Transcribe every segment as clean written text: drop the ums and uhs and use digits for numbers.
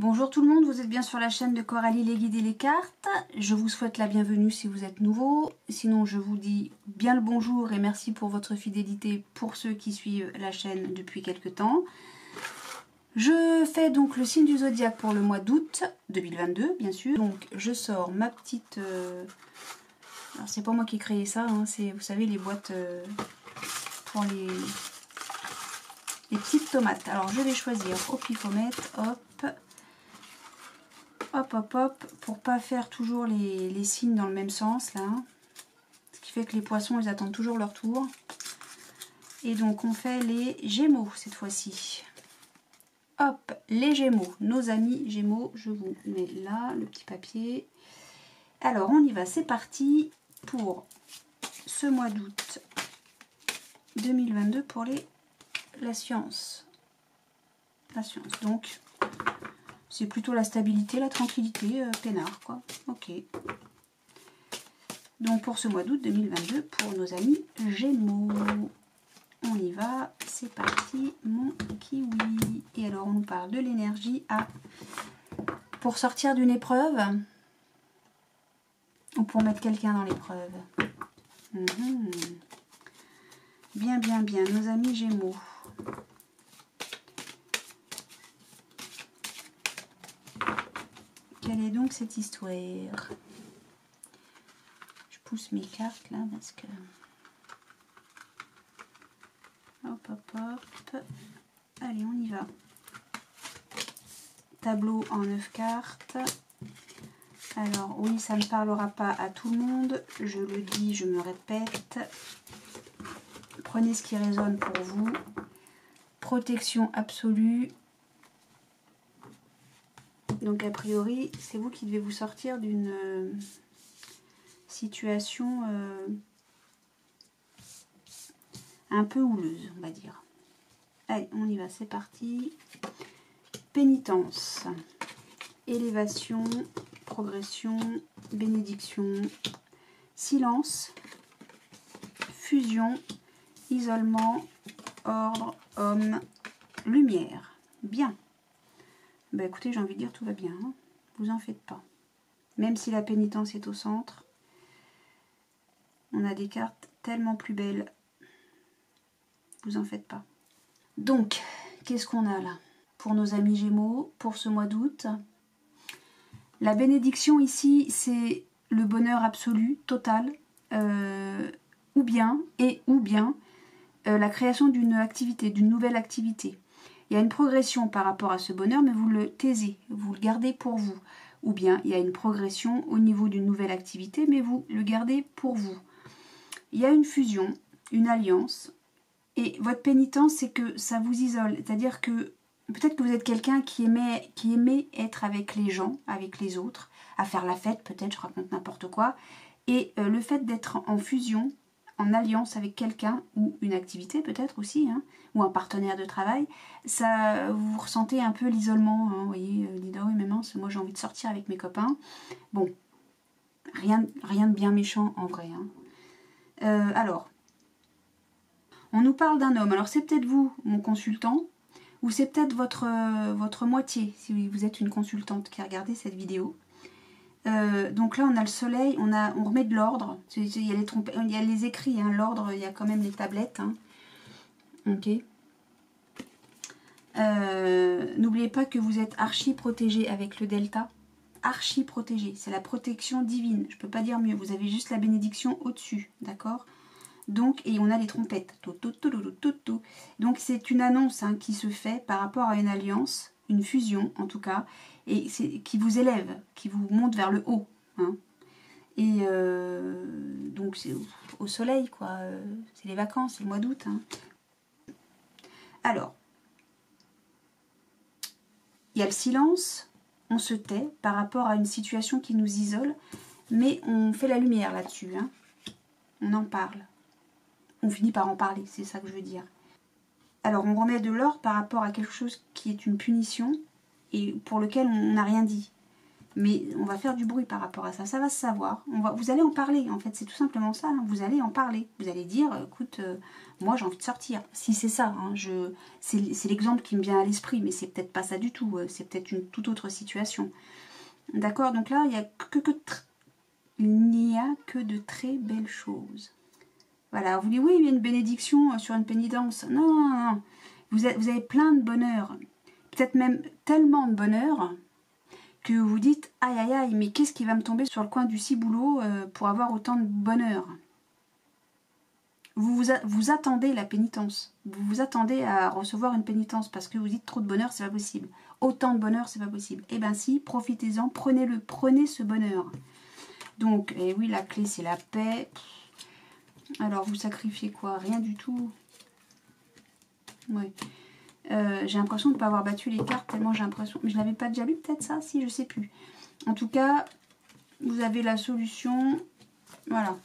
Bonjour tout le monde, vous êtes bien sur la chaîne de Coralie les guides et les cartes. Je vous souhaite la bienvenue si vous êtes nouveau. Sinon je vous dis bien le bonjour et merci pour votre fidélité pour ceux qui suivent la chaîne depuis quelques temps. Je fais donc le signe du zodiaque pour le mois d'août 2022 bien sûr. Donc je sors ma petite... Alors c'est pas moi qui ai créé ça, hein, c'est vous savez les boîtes pour les petites tomates. Alors je vais choisir au pifomètre, hop. Hop, hop, hop, pour pas faire toujours les signes dans le même sens, là. Ce qui fait que les poissons, ils attendent toujours leur tour. Et donc, on fait les Gémeaux, cette fois-ci. Hop, les Gémeaux, nos amis Gémeaux. Je vous mets là, le petit papier. Alors, on y va, c'est parti pour ce mois d'août 2022 pour la science. La science, donc... C'est plutôt la stabilité, la tranquillité, peinard, quoi. Ok. Donc pour ce mois d'août 2022, pour nos amis Gémeaux. On y va, c'est parti, mon kiwi. Et alors on nous parle de l'énergie pour sortir d'une épreuve ou pour mettre quelqu'un dans l'épreuve. Bien, bien, bien, nos amis Gémeaux. Quelle est donc cette histoire? Je pousse mes cartes là parce que... Hop, hop, hop. Allez, on y va. Tableau en 9 cartes. Alors, oui, ça ne parlera pas à tout le monde. Je le dis, je me répète. Prenez ce qui résonne pour vous. Protection absolue. Donc a priori, c'est vous qui devez vous sortir d'une situation un peu houleuse, on va dire. Allez, on y va, c'est parti. Pénitence, élévation, progression, bénédiction, silence, fusion, isolement, ordre, homme, lumière. Bien. Bah écoutez, j'ai envie de dire tout va bien, hein. Vous en faites pas. Même si la pénitence est au centre, on a des cartes tellement plus belles. Vous en faites pas. Donc, qu'est-ce qu'on a là pour nos amis Gémeaux, pour ce mois d'août? La bénédiction ici, c'est le bonheur absolu, total, ou bien la création d'une activité, d'une nouvelle activité. Il y a une progression par rapport à ce bonheur, mais vous le taisez, vous le gardez pour vous. Ou bien il y a une progression au niveau d'une nouvelle activité, mais vous le gardez pour vous. Il y a une fusion, une alliance, et votre pénitence, c'est que ça vous isole. C'est-à-dire que peut-être que vous êtes quelqu'un qui aimait être avec les gens, avec les autres, à faire la fête, peut-être, je raconte n'importe quoi. Et le fait d'être en fusion, en alliance avec quelqu'un, ou une activité peut-être aussi, hein, ou un partenaire de travail, ça, vous ressentez un peu l'isolement, hein, vous voyez, dites, ah oui mais mince, moi j'ai envie de sortir avec mes copains. Bon, rien de bien méchant en vrai. Hein. Alors, on nous parle d'un homme, alors c'est peut-être vous, mon consultant, ou c'est peut-être votre moitié, si vous êtes une consultante qui a regardé cette vidéo. Donc là on a le soleil, on remet de l'ordre, il y a les écrits, hein, l'ordre, il y a quand même les tablettes. Hein. Ok. N'oubliez pas que vous êtes archi protégé avec le delta. Archi protégé, c'est la protection divine, je peux pas dire mieux, vous avez juste la bénédiction au-dessus, d'accord? Donc, et on a les trompettes. Donc c'est une annonce, hein, qui se fait par rapport à une alliance, une fusion en tout cas, et qui vous élève, qui vous monte vers le haut. Hein. Et donc c'est au soleil, quoi. C'est les vacances, c'est le mois d'août. Hein. Alors, il y a le silence, on se tait par rapport à une situation qui nous isole, mais on fait la lumière là-dessus. Hein. On en parle. On finit par en parler, c'est ça que je veux dire. Alors on remet de l'ordre par rapport à quelque chose qui est une punition et pour lequel on n'a rien dit. Mais on va faire du bruit par rapport à ça. Ça va se savoir. Vous allez en parler, en fait. C'est tout simplement ça. Hein. Vous allez en parler. Vous allez dire, écoute, moi j'ai envie de sortir. Si c'est ça, hein, c'est l'exemple qui me vient à l'esprit, mais c'est peut-être pas ça du tout. C'est peut-être une toute autre situation. D'accord? Donc là, il n'y a que de très belles choses. Voilà. Vous dites, oui, il y a une bénédiction sur une pénitence. Non, non, non, non. Vous avez plein de bonheur. Peut-être même tellement de bonheur que vous dites aïe aïe aïe, mais qu'est-ce qui va me tomber sur le coin du ciboulot pour avoir autant de bonheur? Vous attendez la pénitence, vous attendez à recevoir une pénitence parce que vous dites trop de bonheur c'est pas possible, autant de bonheur c'est pas possible. Eh bien si, profitez-en, prenez-le, prenez ce bonheur. Donc, et oui, la clé c'est la paix. Alors vous sacrifiez quoi? Rien du tout. Oui. J'ai l'impression de ne pas avoir battu les cartes tellement j'ai l'impression... Mais je l'avais pas déjà lu peut-être ça? Si, je sais plus. En tout cas, vous avez la solution. Voilà.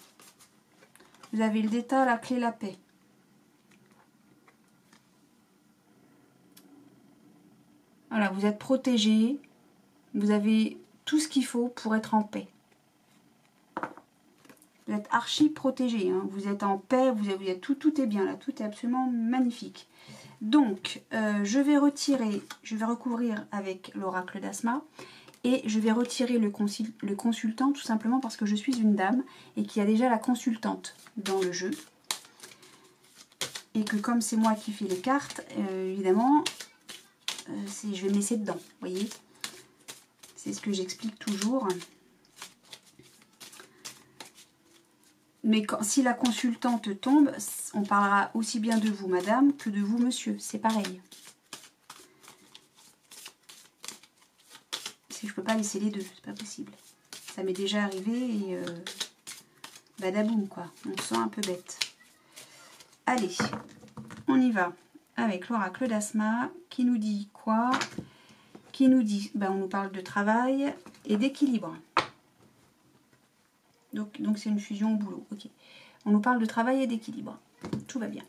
Vous avez le détail, la clé, la paix. Voilà, vous êtes protégé. Vous avez tout ce qu'il faut pour être en paix. Vous êtes archi protégé. Hein. Vous êtes en paix, vous avez tout est bien là. Tout est absolument magnifique. Donc, je vais recouvrir avec l'oracle d'Asma et je vais retirer le consultant tout simplement parce que je suis une dame et qu'il y a déjà la consultante dans le jeu. Et que comme c'est moi qui fais les cartes, évidemment, je vais me laisser dedans, vous voyez. C'est ce que j'explique toujours. Mais si la consultante tombe, on parlera aussi bien de vous, madame, que de vous, monsieur. C'est pareil. Si je peux pas laisser les deux, c'est pas possible. Ça m'est déjà arrivé et badaboum, quoi. On se sent un peu bête. Allez, on y va avec l'oracle d'Asma qui nous dit quoi? Qui nous dit, on nous parle de travail et d'équilibre. Donc c'est une fusion au boulot. Ok. On nous parle de travail et d'équilibre. Tout va bien.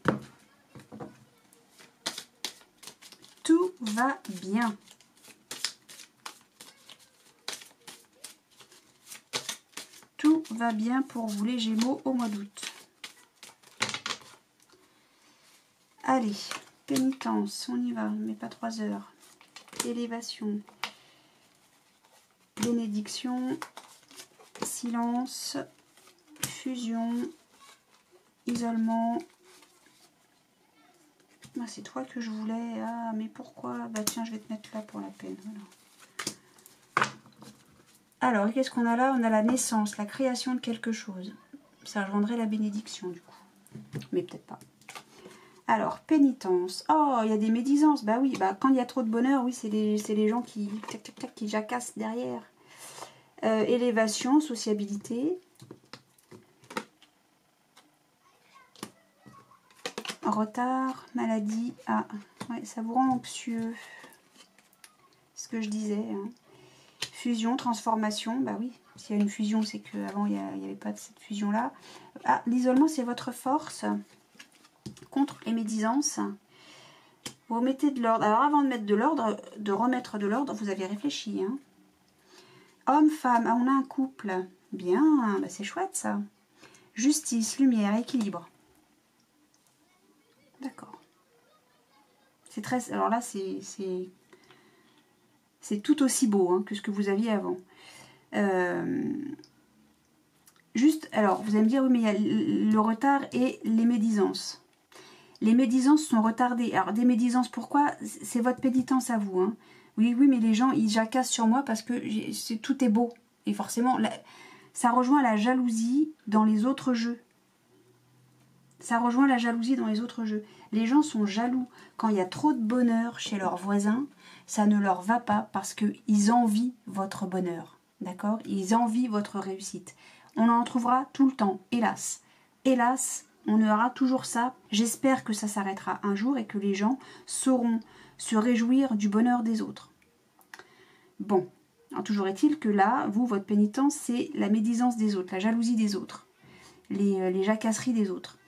Tout va bien. Tout va bien pour vous les Gémeaux au mois d'août. Allez, pénitence, on y va, mais pas 3 heures. Élévation. Bénédiction. Silence, fusion, isolement. Ah, c'est toi que je voulais. Ah, mais pourquoi? Bah tiens, je vais te mettre là pour la peine. Voilà. Alors, qu'est-ce qu'on a là? On a la naissance, la création de quelque chose. Ça rejoindrait la bénédiction du coup. Mais peut-être pas. Alors, pénitence. Oh, il y a des médisances. Bah oui, quand il y a trop de bonheur, oui, c'est les gens qui, qui jacassent derrière. Élévation, sociabilité, retard, maladie, ouais, ça vous rend anxieux, ce que je disais, hein. Fusion, transformation, bah oui, s'il y a une fusion, c'est qu'avant il n'y avait pas de cette fusion-là. Ah, l'isolement, c'est votre force contre les médisances. Vous mettez de l'ordre. Alors avant de mettre de l'ordre, de remettre de l'ordre, vous avez réfléchi, hein. Homme, femme, on a un couple. Bien, c'est chouette ça. Justice, lumière, équilibre. D'accord. C'est très... Alors là, c'est tout aussi beau hein, que ce que vous aviez avant. Juste, alors, vous allez me dire, oui, mais il y a le retard et les médisances. Les médisances sont retardées. Alors, des médisances, pourquoi? C'est votre pénitence à vous, hein. Oui, mais les gens, ils jacassent sur moi parce que tout est beau. Et forcément, ça rejoint la jalousie dans les autres jeux. Ça rejoint la jalousie dans les autres jeux. Les gens sont jaloux. Quand il y a trop de bonheur chez leurs voisins, ça ne leur va pas parce qu'ils envient votre bonheur. D'accord? Ils envient votre réussite. On en trouvera tout le temps, hélas. Hélas, on aura toujours ça. J'espère que ça s'arrêtera un jour et que les gens sauront se réjouir du bonheur des autres. Bon, alors toujours est-il que là, vous, votre pénitence, c'est la médisance des autres, la jalousie des autres, les jacasseries des autres.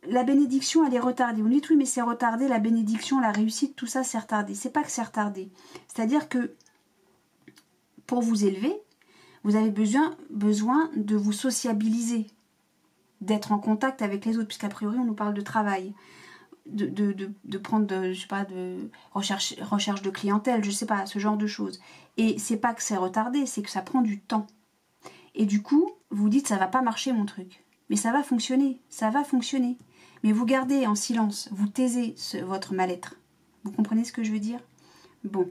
La bénédiction, elle est retardée. On dit oui, mais c'est retardé, la bénédiction, la réussite, tout ça, c'est retardé. C'est pas que c'est retardé. C'est-à-dire que pour vous élever, vous avez besoin de vous sociabiliser, d'être en contact avec les autres, puisqu'a priori on nous parle de travail, de prendre, je sais pas, de recherche de clientèle, je sais pas, ce genre de choses. Et c'est pas que c'est retardé, c'est que ça prend du temps. Et du coup, vous dites ça va pas marcher mon truc. Mais ça va fonctionner, ça va fonctionner. Mais vous gardez en silence, vous taisez votre mal-être. Vous comprenez ce que je veux dire? Bon.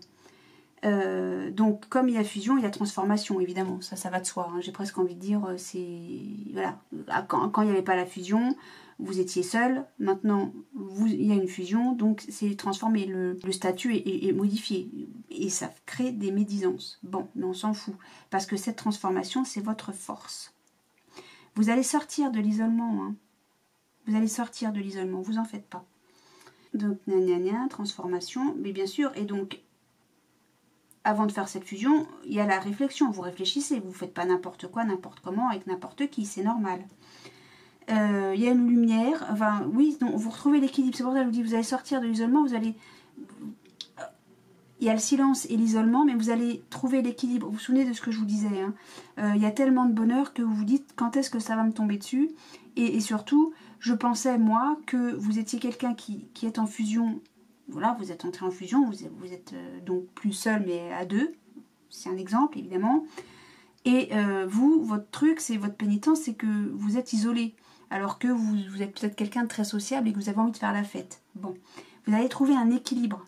Donc, comme il y a fusion, il y a transformation, évidemment. Ça va de soi. Hein. J'ai presque envie de dire, c'est... Voilà. Quand il n'y avait pas la fusion, vous étiez seul. Maintenant, il y a une fusion, donc c'est transformé. Le statut est modifié. Et ça crée des médisances. Bon, mais on s'en fout. Parce que cette transformation, c'est votre force. Vous allez sortir de l'isolement. Hein. Vous allez sortir de l'isolement, vous en faites pas. Donc, transformation. Mais bien sûr, et donc... Avant de faire cette fusion, il y a la réflexion. Vous réfléchissez, vous ne faites pas n'importe quoi, n'importe comment, avec n'importe qui, c'est normal. Il y a une lumière, enfin, oui, donc vous retrouvez l'équilibre. C'est pour ça que je vous dis, vous allez sortir de l'isolement, vous allez... Il y a le silence et l'isolement, mais vous allez trouver l'équilibre. Vous vous souvenez de ce que je vous disais, hein. Il y a tellement de bonheur que vous vous dites, quand est-ce que ça va me tomber dessus? Et surtout, je pensais, moi, que vous étiez quelqu'un qui est en fusion. Voilà, vous êtes entré en fusion, vous êtes donc plus seul mais à deux, c'est un exemple évidemment. Et vous, votre truc, c'est votre pénitence, c'est que vous êtes isolé, alors que vous êtes peut-être quelqu'un de très sociable et que vous avez envie de faire la fête. Bon, vous allez trouver un équilibre.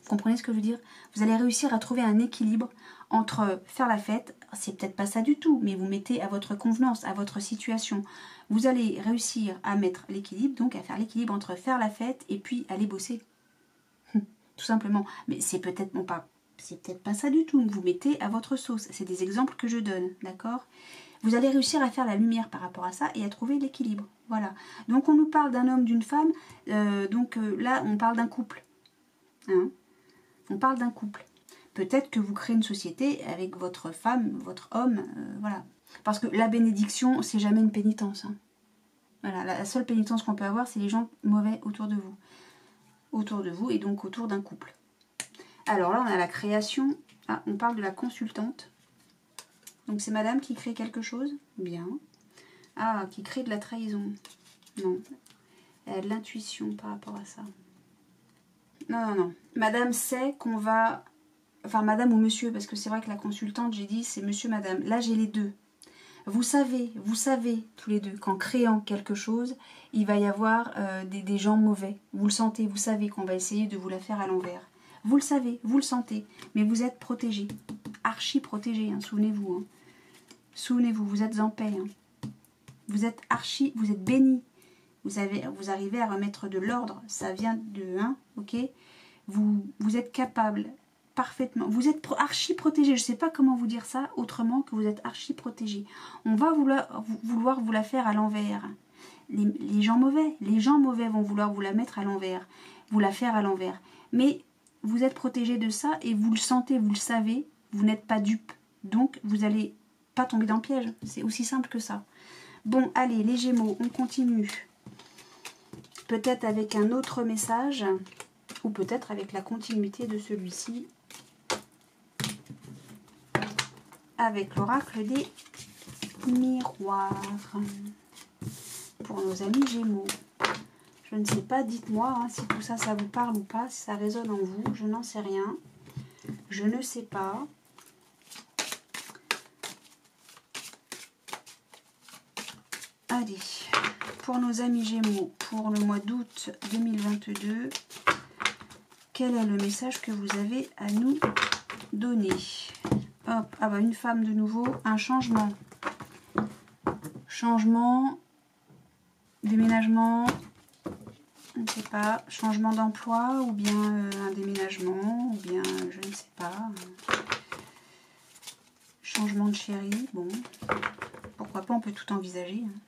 Vous comprenez ce que je veux dire? Vous allez réussir à trouver un équilibre entre faire la fête, c'est peut-être pas ça du tout, mais vous mettez à votre convenance, à votre situation. Vous allez réussir à mettre l'équilibre, donc à faire l'équilibre entre faire la fête et puis aller bosser. Tout simplement. Mais c'est peut-être pas ça du tout. Vous mettez à votre sauce. C'est des exemples que je donne, d'accord? Vous allez réussir à faire la lumière par rapport à ça et à trouver l'équilibre. Voilà. Donc on nous parle d'un homme, d'une femme. Là, on parle d'un couple. Hein? On parle d'un couple. Peut-être que vous créez une société avec votre femme, votre homme, voilà. Parce que la bénédiction, c'est jamais une pénitence. Hein. Voilà, la seule pénitence qu'on peut avoir, c'est les gens mauvais autour de vous. Autour de vous et donc autour d'un couple. Alors là, on a la création. Ah, on parle de la consultante. Donc c'est madame qui crée quelque chose. Bien. Ah, qui crée de la trahison. Non. Elle a de l'intuition par rapport à ça. Non. Madame sait qu'on va... Enfin, madame ou monsieur, parce que c'est vrai que la consultante, j'ai dit, c'est monsieur, madame. Là, j'ai les deux. Vous savez, tous les deux, qu'en créant quelque chose, il va y avoir des gens mauvais. Vous le sentez, vous savez qu'on va essayer de vous la faire à l'envers. Vous le savez, vous le sentez, mais vous êtes protégé. Archi protégé, hein, souvenez-vous. Hein. Souvenez-vous, vous êtes en paix. Hein. Vous êtes béni. Vous arrivez à remettre de l'ordre. Ça vient de 1, ok? Vous êtes capable... Parfaitement. Vous êtes archi protégé. Je ne sais pas comment vous dire ça autrement que vous êtes archi protégé. On va vouloir vous la faire à l'envers. Les gens mauvais vont vouloir vous la mettre à l'envers. Vous la faire à l'envers. Mais vous êtes protégé de ça et vous le sentez, vous le savez. Vous n'êtes pas dupe. Donc, vous n'allez pas tomber dans le piège. C'est aussi simple que ça. Bon, allez, les Gémeaux, on continue. Peut-être avec un autre message ou peut-être avec la continuité de celui-ci. Avec l'oracle des miroirs pour nos amis Gémeaux. Je ne sais pas, dites-moi hein, si tout ça, ça vous parle ou pas, si ça résonne en vous, je n'en sais rien. Je ne sais pas. Allez, pour nos amis Gémeaux, pour le mois d'août 2022, quel est le message que vous avez à nous donner ? Hop, ah bah une femme de nouveau, un changement. Changement, déménagement, je ne sais pas, changement d'emploi ou bien un déménagement, ou bien je ne sais pas. Changement de chéri, bon, pourquoi pas, on peut tout envisager. Hein.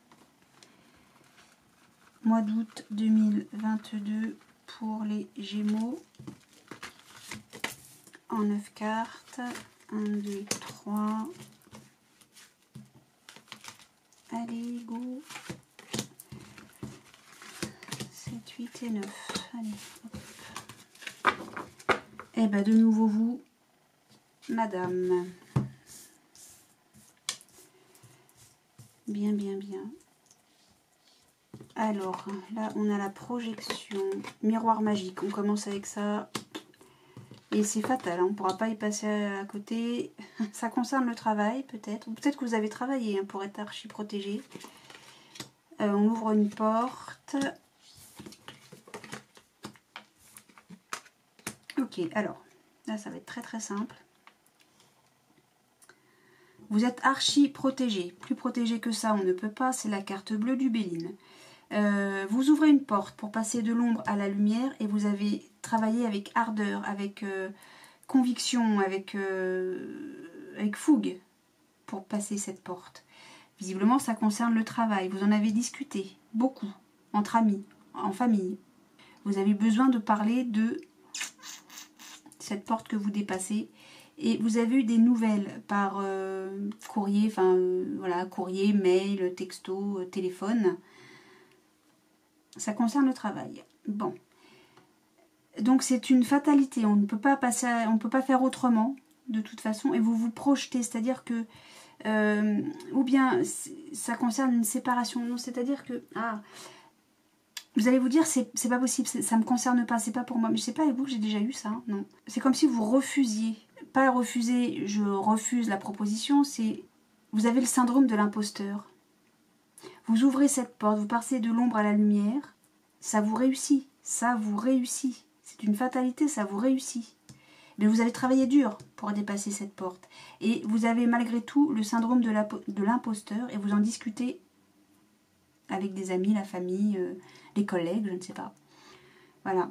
Mois d'août 2022 pour les Gémeaux. En 9 cartes. 1, 2, 3. Allez, go. 7, 8 et 9. Allez, hop. Et bien, de nouveau, madame. Bien, bien, bien. Alors, là, on a la projection. Miroir magique. On commence avec ça. Et c'est fatal, hein, on ne pourra pas y passer à côté. Ça concerne le travail, peut-être. Ou peut-être que vous avez travaillé hein, pour être archi protégé. On ouvre une porte. Ok, alors, là, ça va être très très simple. Vous êtes archi protégé. Plus protégé que ça, on ne peut pas. C'est la carte bleue du Béline. Vous ouvrez une porte pour passer de l'ombre à la lumière et vous avez travaillé avec ardeur, avec conviction, avec fougue pour passer cette porte. Visiblement, ça concerne le travail. Vous en avez discuté beaucoup, entre amis, en famille. Vous avez besoin de parler de cette porte que vous dépassez. Et vous avez eu des nouvelles par courrier, enfin voilà, courrier, mail, texto, téléphone. Ça concerne le travail. Bon. Donc c'est une fatalité. On ne peut pas passer, on ne peut pas faire autrement de toute façon. Et vous vous projetez, c'est-à-dire que ou bien ça concerne une séparation. Non, c'est-à-dire que vous allez vous dire c'est pas possible, ça me concerne pas, c'est pas pour moi. Mais je sais pas avec vous que j'ai déjà eu ça. Hein, non. C'est comme si vous refusiez. Pas refuser, je refuse la proposition. C'est vous avez le syndrome de l'imposteur. Vous ouvrez cette porte, vous passez de l'ombre à la lumière, ça vous réussit, ça vous réussit. C'est une fatalité, ça vous réussit. Mais vous avez travaillé dur pour dépasser cette porte. Et vous avez malgré tout le syndrome de l'imposteur et vous en discutez avec des amis, la famille, les collègues, je ne sais pas. Voilà.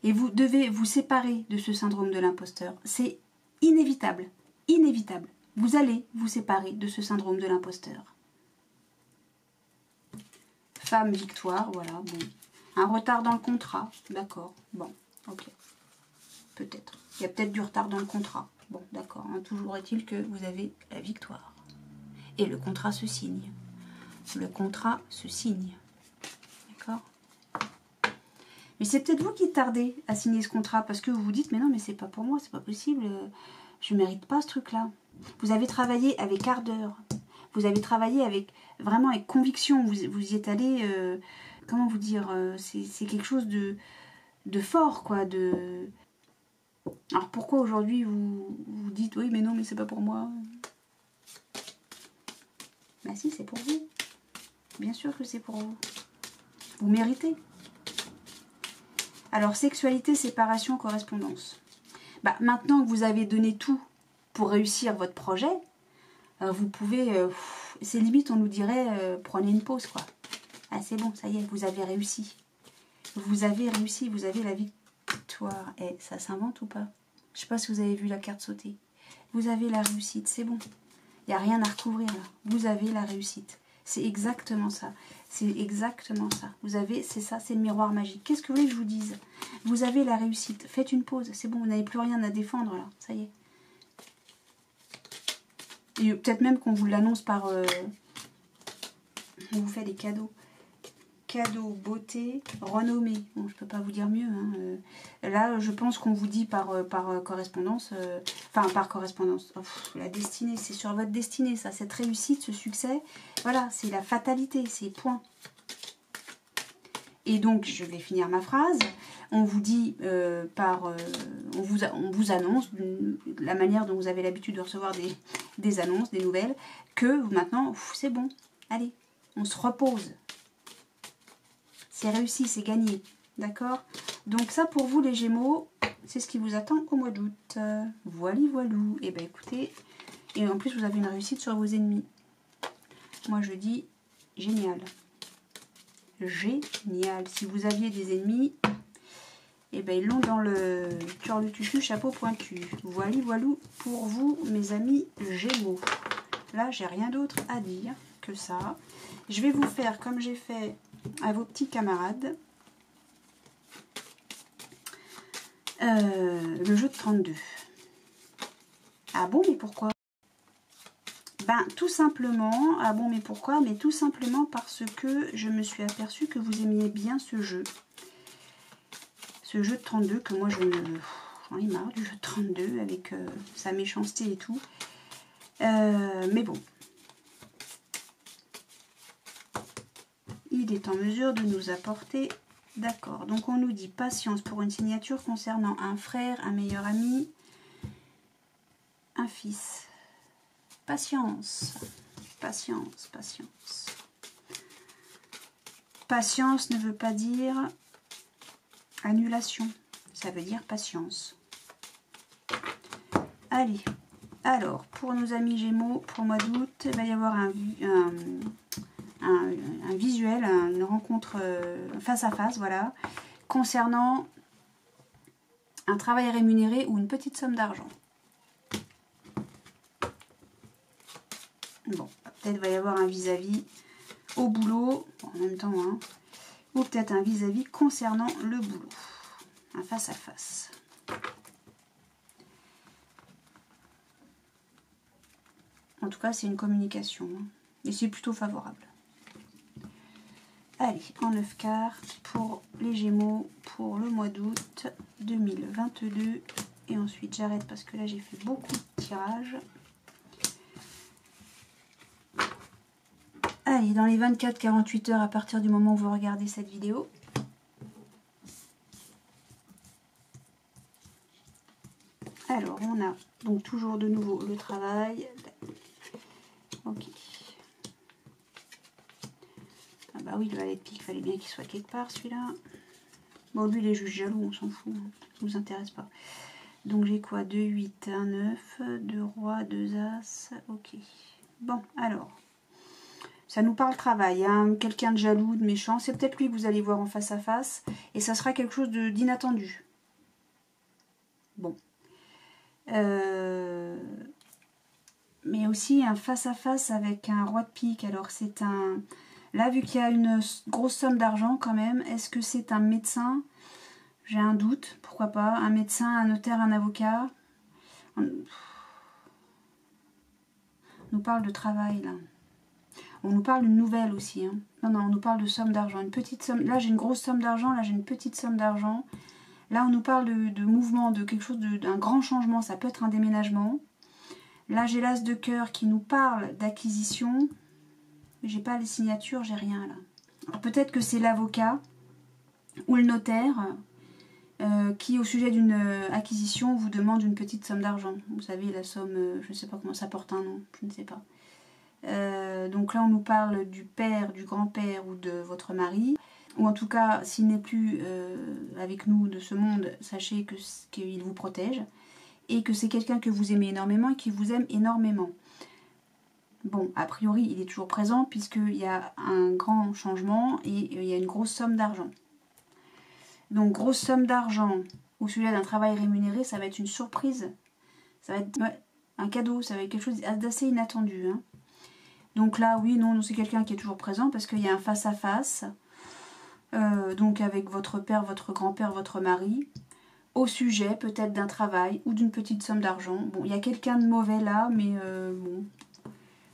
Et vous devez vous séparer de ce syndrome de l'imposteur. C'est inévitable, inévitable. Vous allez vous séparer de ce syndrome de l'imposteur. Femme, victoire, voilà, bon. Un retard dans le contrat, d'accord, bon, ok. Peut-être. Il y a peut-être du retard dans le contrat. Bon, d'accord, hein, toujours est-il que vous avez la victoire. Et le contrat se signe. Le contrat se signe. D'accord? Mais c'est peut-être vous qui tardez à signer ce contrat parce que vous vous dites, mais non, mais c'est pas pour moi, c'est pas possible, je mérite pas ce truc-là. Vous avez travaillé avec ardeur. Vous avez travaillé avec vraiment avec conviction. Vous y êtes allé, comment vous dire, c'est quelque chose de fort, quoi. Alors pourquoi aujourd'hui vous dites, oui, mais non, mais c'est pas pour moi. Bah si, c'est pour vous. Bien sûr que c'est pour vous. Vous méritez. Alors, sexualité, séparation, correspondance. Bah, maintenant que vous avez donné tout pour réussir votre projet, vous pouvez... c'est limite, on nous dirait, prenez une pause, quoi. Ah, c'est bon, ça y est, vous avez réussi. Vous avez réussi, vous avez la victoire. Et ça s'invente ou pas? Je sais pas si vous avez vu la carte sauter. Vous avez la réussite, c'est bon. Il n'y a rien à recouvrir, là. Vous avez la réussite. C'est exactement ça. C'est exactement ça. Vous avez, c'est ça, c'est le miroir magique. Qu'est-ce que vous voulez que je vous dise? Vous avez la réussite. Faites une pause. C'est bon, vous n'avez plus rien à défendre, là. Ça y est. Et peut-être même qu'on vous l'annonce par... on vous fait des cadeaux. Cadeaux, beauté, renommée. Bon, je peux pas vous dire mieux. Hein. Là, je pense qu'on vous dit par correspondance... Enfin, par correspondance. Oh, la destinée, c'est sur votre destinée, ça. Cette réussite, ce succès. Voilà, c'est la fatalité, c'est point. Et donc, je vais finir ma phrase. On vous dit on vous annonce, la manière dont vous avez l'habitude de recevoir des annonces, des nouvelles, que maintenant, c'est bon. Allez, on se repose. C'est réussi, c'est gagné. D'accord? Donc ça, pour vous, les Gémeaux, c'est ce qui vous attend au mois d'août. Voili voilou. Et bien, écoutez, et en plus, vous avez une réussite sur vos ennemis. Moi, je dis génial. Génial. Si vous aviez des ennemis, et ben ils l'ont dans le turlututu, chapeau pointu. Voili voilou pour vous, mes amis Gémeaux. Là, j'ai rien d'autre à dire que ça. Je vais vous faire comme j'ai fait à vos petits camarades. Le jeu de 32. Ah bon, mais pourquoi? Ben, tout simplement, ah bon, mais pourquoi? Mais tout simplement parce que je me suis aperçue que vous aimiez bien ce jeu. Ce jeu de 32 que moi, je j'en ai marre du jeu de 32 avec sa méchanceté et tout. Mais bon. Il est en mesure de nous apporter... D'accord, donc on nous dit patience pour une signature concernant un frère, un meilleur ami, un fils. Patience, patience, patience. Patience ne veut pas dire annulation, ça veut dire patience. Allez, alors pour nos amis Gémeaux, pour le mois d'août, il va y avoir un visuel, une rencontre face à face, voilà, concernant un travail rémunéré ou une petite somme d'argent. Bon, peut-être va y avoir un vis-à-vis au boulot, en même temps, hein, ou peut-être un vis-à-vis concernant le boulot, un face à face. En tout cas, c'est une communication, hein, et c'est plutôt favorable. Allez, en 9 cartes pour les Gémeaux pour le mois d'août 2022. Et ensuite, j'arrête parce que là, j'ai fait beaucoup de tirages. Allez, dans les 24-48 heures à partir du moment où vous regardez cette vidéo. Alors, on a donc toujours de nouveau le travail. Ok. Ah bah oui, le valet de pique, il fallait bien qu'il soit quelque part celui-là. Bon, lui, il est juste jaloux, on s'en fout. Hein. Ça ne nous intéresse pas. Donc, j'ai quoi? 2, 8, 1, 9, 2 rois, 2 as. Ok. Bon, alors. Ça nous parle travail. Hein. Quelqu'un de jaloux, de méchant. C'est peut-être lui que vous allez voir en face à face. Et ça sera quelque chose d'inattendu. Bon. Mais aussi un face à face avec un roi de pique. Alors, c'est un... Là, vu qu'il y a une grosse somme d'argent quand même, est-ce que c'est un médecin? J'ai un doute, pourquoi pas. Un médecin, un notaire, un avocat. On nous parle de travail, là. On nous parle d'une nouvelle aussi. Hein. Non, non, on nous parle de somme d'argent. Une petite somme. Là, j'ai une grosse somme d'argent. Là, j'ai une petite somme d'argent. Là, on nous parle de mouvement, de quelque chose, d'un grand changement. Ça peut être un déménagement. Là, j'ai l'as de cœur qui nous parle d'acquisition. J'ai pas les signatures, j'ai rien là. Peut-être que c'est l'avocat ou le notaire qui, au sujet d'une acquisition, vous demande une petite somme d'argent. Vous savez, la somme, je ne sais pas comment ça porte un nom, je ne sais pas. Donc là, on nous parle du père, du grand-père ou de votre mari. Ou en tout cas, s'il n'est plus avec nous de ce monde, sachez qu'il vous protège. Et que c'est quelqu'un que vous aimez énormément et qui vous aime énormément. Bon, a priori, il est toujours présent puisqu'il y a un grand changement et il y a une grosse somme d'argent. Donc, grosse somme d'argent au sujet d'un travail rémunéré, ça va être une surprise. Ça va être un cadeau, ça va être quelque chose d'assez inattendu. Hein. Donc là, oui, non, c'est quelqu'un qui est toujours présent parce qu'il y a un face-à-face. Donc avec votre père, votre grand-père, votre mari. Au sujet peut-être d'un travail ou d'une petite somme d'argent. Bon, il y a quelqu'un de mauvais là, mais bon...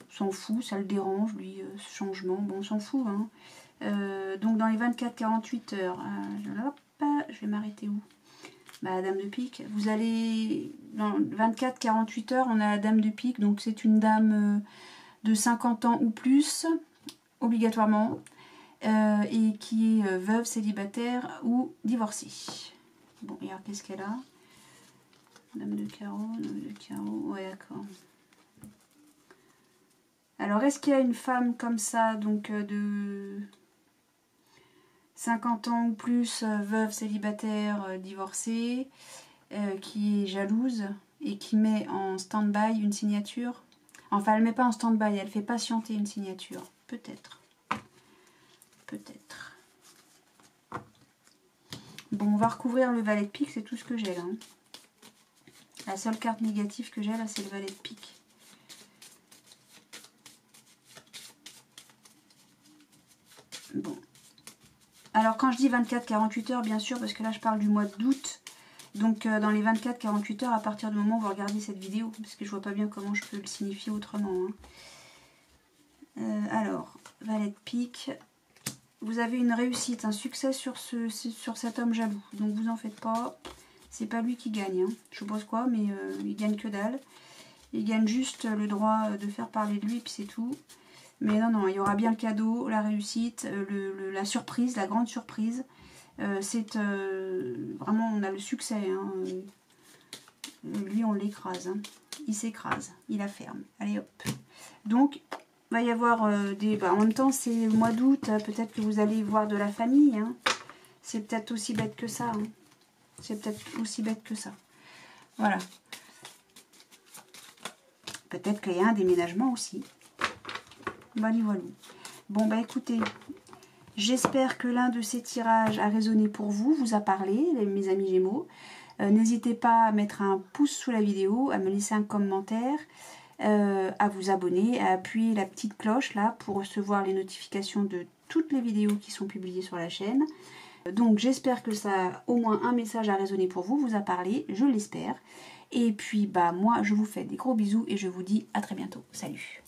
s'en fout, ça le dérange, lui, ce changement. Bon, on s'en fout. Hein. Donc, dans les 24-48 heures, hop, je vais m'arrêter où? Bah, dame de pique. Vous allez... Dans 24-48 heures, on a la dame de pique. Donc, c'est une dame de 50 ans ou plus, obligatoirement. Et qui est veuve, célibataire ou divorcée. Bon, et alors, qu'est-ce qu'elle a? Dame de carreau, dame de carreau. Ouais, d'accord. Alors, est-ce qu'il y a une femme comme ça, donc de 50 ans ou plus, veuve, célibataire, divorcée, qui est jalouse et qui met en stand-by une signature? Enfin, elle ne met pas en stand-by, elle fait patienter une signature. Peut-être. Peut-être. Bon, on va recouvrir le valet de pique, c'est tout ce que j'ai là. Hein. La seule carte négative que j'ai là, c'est le valet de pique. Bon. Alors, quand je dis 24-48 heures, bien sûr, parce que là, je parle du mois d'août. Donc, dans les 24-48 heures, à partir du moment où vous regardez cette vidéo, parce que je vois pas bien comment je peux le signifier autrement. Hein. Alors, valet de pique. Vous avez une réussite, un succès sur cet homme jaloux. Donc, vous en faites pas. C'est pas lui qui gagne, hein. Je suppose quoi, mais il gagne que dalle. Il gagne juste le droit de faire parler de lui, puis c'est tout. Mais non, non, il y aura bien le cadeau, la réussite, la surprise, la grande surprise. C'est vraiment, on a le succès. Hein. Lui, on l'écrase. Hein. Il s'écrase, il la ferme. Allez, hop. Donc, il va y avoir des... Bah, en même temps, c'est le mois d'août. Peut-être que vous allez voir de la famille. Hein. C'est peut-être aussi bête que ça. Hein. C'est peut-être aussi bête que ça. Voilà. Peut-être qu'il y a un déménagement aussi. Voilà, voilà. Bon, bah écoutez, j'espère que l'un de ces tirages a résonné pour vous, vous a parlé, mes amis Gémeaux. N'hésitez pas à mettre un pouce sous la vidéo, à me laisser un commentaire, à vous abonner, à appuyer la petite cloche là pour recevoir les notifications de toutes les vidéos qui sont publiées sur la chaîne. Donc j'espère que ça, au moins un message a résonné pour vous, vous a parlé, je l'espère. Et puis bah moi je vous fais des gros bisous et je vous dis à très bientôt. Salut!